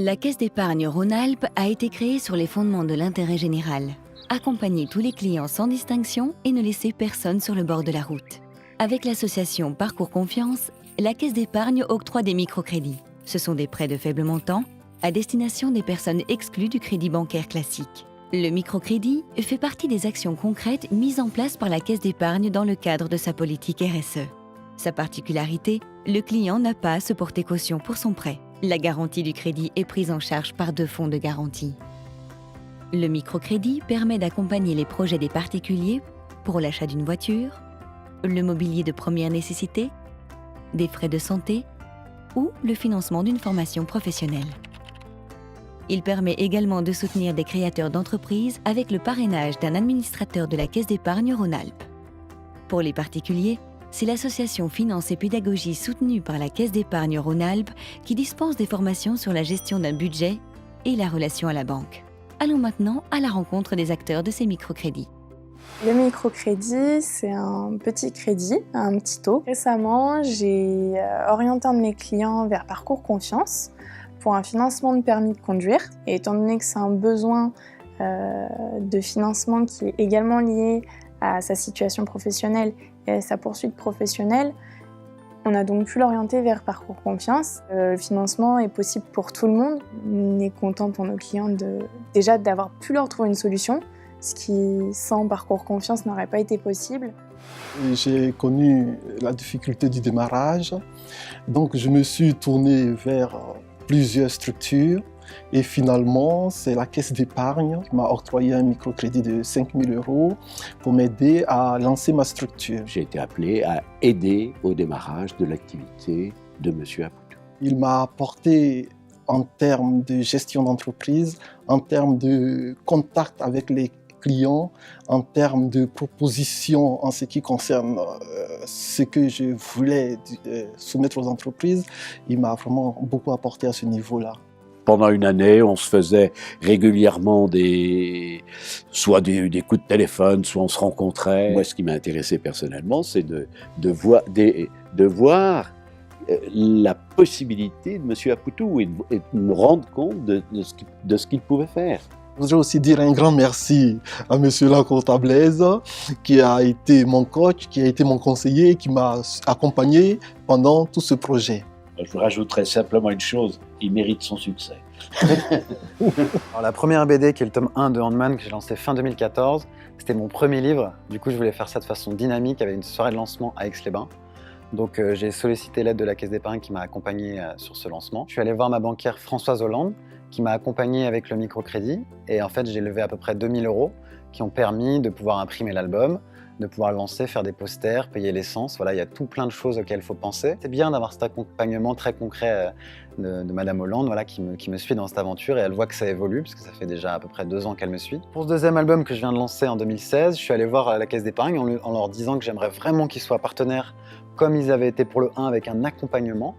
La Caisse d'épargne Rhône-Alpes a été créée sur les fondements de l'intérêt général. Accompagner tous les clients sans distinction et ne laisser personne sur le bord de la route. Avec l'association Parcours Confiance, la Caisse d'épargne octroie des microcrédits. Ce sont des prêts de faible montant à destination des personnes exclues du crédit bancaire classique. Le microcrédit fait partie des actions concrètes mises en place par la Caisse d'épargne dans le cadre de sa politique RSE. Sa particularité, le client n'a pas à se porter caution pour son prêt. La garantie du crédit est prise en charge par 2 fonds de garantie. Le microcrédit permet d'accompagner les projets des particuliers pour l'achat d'une voiture, le mobilier de première nécessité, des frais de santé ou le financement d'une formation professionnelle. Il permet également de soutenir des créateurs d'entreprises avec le parrainage d'un administrateur de la Caisse d'épargne Rhône-Alpes. Pour les particuliers, c'est l'association Finance et Pédagogie soutenue par la Caisse d'épargne Rhône-Alpes qui dispense des formations sur la gestion d'un budget et la relation à la banque. Allons maintenant à la rencontre des acteurs de ces microcrédits. Le microcrédit, c'est un petit crédit, un petit taux. Récemment, j'ai orienté un de mes clients vers Parcours Confiance pour un financement de permis de conduire. Et étant donné que c'est un besoin de financement qui est également lié à sa situation professionnelle et à sa poursuite professionnelle, on a donc pu l'orienter vers Parcours Confiance. Le financement est possible pour tout le monde. On est content pour nos clients déjà d'avoir pu leur trouver une solution, ce qui, sans Parcours Confiance, n'aurait pas été possible. J'ai connu la difficulté du démarrage, donc je me suis tourné vers plusieurs structures et finalement, c'est la Caisse d'épargne qui m'a octroyé un microcrédit de 5 000 € pour m'aider à lancer ma structure. J'ai été appelé à aider au démarrage de l'activité de M. Apoutou. Il m'a apporté en termes de gestion d'entreprise, en termes de contact avec les clients, en termes de propositions en ce qui concerne ce que je voulais soumettre aux entreprises. Il m'a vraiment beaucoup apporté à ce niveau-là. Pendant une année, on se faisait régulièrement soit des coups de téléphone, soit on se rencontrait. Moi, ce qui m'a intéressé personnellement, c'est de voir la possibilité de M. Apoutou et de me rendre compte de ce qu'il pouvait faire. Je voudrais aussi dire un grand merci à M. Lacourta Blaise, qui a été mon coach, qui a été mon conseiller, qui m'a accompagné pendant tout ce projet. Je rajouterais simplement une chose, il mérite son succès. Alors, la première BD, qui est le tome 1 de Handman, que j'ai lancé fin 2014, c'était mon premier livre. Du coup, je voulais faire ça de façon dynamique, avec une soirée de lancement à Aix-les-Bains. Donc, j'ai sollicité l'aide de la Caisse d'épargne qui m'a accompagné sur ce lancement. Je suis allé voir ma banquière Françoise Hollande, qui m'a accompagné avec le microcrédit. Et en fait, j'ai levé à peu près 2 000 € qui ont permis de pouvoir imprimer l'album, de pouvoir le lancer, faire des posters, payer l'essence. Voilà, il y a tout plein de choses auxquelles il faut penser. C'est bien d'avoir cet accompagnement très concret de Madame Hollande, voilà, qui me suit dans cette aventure, et elle voit que ça évolue, parce que ça fait déjà à peu près 2 ans qu'elle me suit. Pour ce deuxième album que je viens de lancer en 2016, je suis allé voir la Caisse d'épargne en leur disant que j'aimerais vraiment qu'ils soient partenaires, comme ils avaient été pour le 1, avec un accompagnement,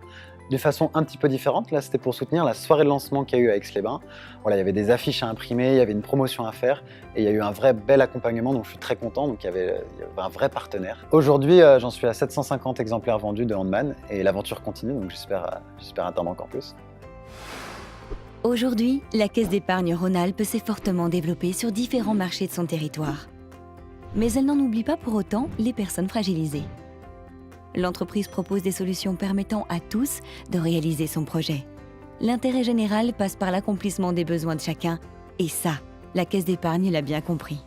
de façon un petit peu différente. Là, c'était pour soutenir la soirée de lancement qu'il y a eu à Aix-les-Bains. Voilà, il y avait des affiches à imprimer, il y avait une promotion à faire, et il y a eu un vrai bel accompagnement, donc je suis très content. Donc il y avait un vrai partenaire. Aujourd'hui, j'en suis à 750 exemplaires vendus de Handman, et l'aventure continue, donc j'espère atteindre encore plus. Aujourd'hui, la Caisse d'épargne Rhône-Alpes s'est fortement développée sur différents marchés de son territoire. Mais elle n'en oublie pas pour autant les personnes fragilisées. L'entreprise propose des solutions permettant à tous de réaliser son projet. L'intérêt général passe par l'accomplissement des besoins de chacun, et ça, la Caisse d'épargne l'a bien compris.